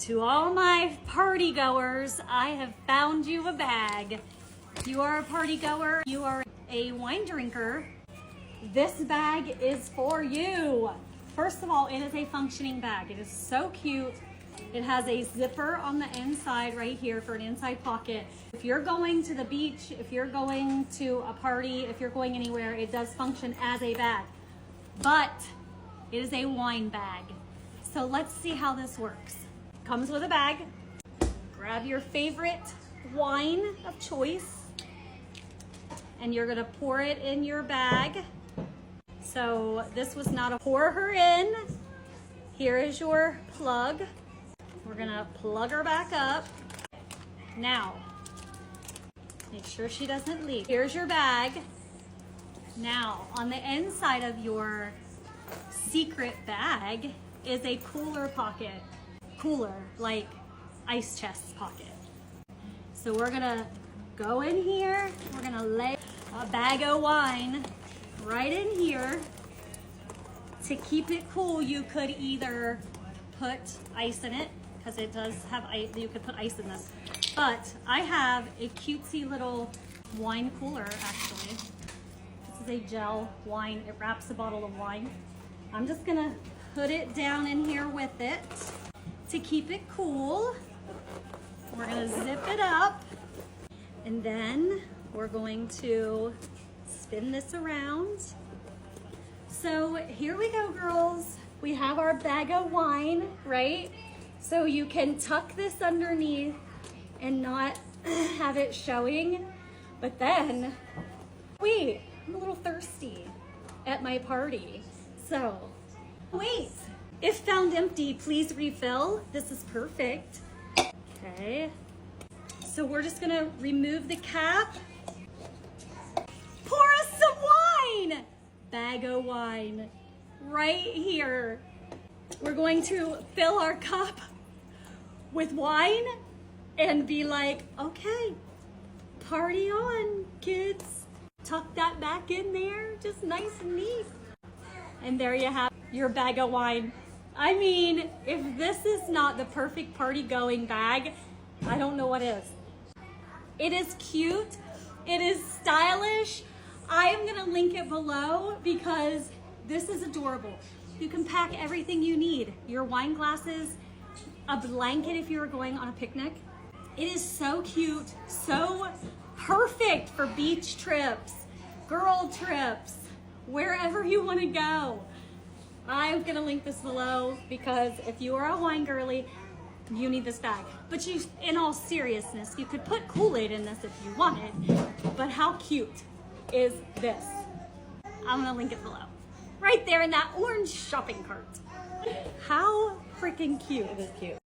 To all my party goers, I have found you a bag. If you are a party goer, you are a wine drinker, this bag is for you. First of all, it is a functioning bag. It is so cute. It has a zipper on the inside right here for an inside pocket. If you're going to the beach, if you're going to a party, if you're going anywhere, it does function as a bag. But it is a wine bag. So let's see how this works. Comes with a bag. Grab your favorite wine of choice and you're gonna pour it in your bag. So this was not a pour her in. Here is your plug. We're gonna plug her back up. Now, make sure she doesn't leak. Here's your bag. Now, on the inside of your secret bag is a cooler pocket. Cooler, like ice chest pocket. So we're gonna go in here. We're gonna lay a bag of wine right in here. To keep it cool, you could either put ice in it, because it does have ice. You could put ice in this. But I have a cutesy little wine cooler, actually. This is a gel wine. It wraps a bottle of wine. I'm just gonna put it down in here with it to keep it cool. We're gonna zip it up. And then we're going to spin this around. So here we go, girls. We have our bag of wine, right? So you can tuck this underneath and not have it showing. But then, wait, I'm a little thirsty at my party. So, wait, if found empty, please refill. This is perfect. Okay. So we're just gonna remove the cap. Pour us some wine! Bag of wine, right here. We're going to fill our cup with wine and be like, okay, party on, kids. Tuck that back in there, just nice and neat. And there you have your bag of wine. I mean, if this is not the perfect party going bag, I don't know what is. It is cute, it is stylish. I am gonna link it below because this is adorable. You can pack everything you need. Your wine glasses, a blanket if you were going on a picnic. It is so cute, so perfect for beach trips, girl trips, wherever you wanna go. I'm gonna link this below because if you are a wine girly, you need this bag. But you, in all seriousness, you could put Kool-Aid in this if you wanted, but how cute is this? I'm gonna link it below. Right there in that orange shopping cart. How freaking cute. It is cute.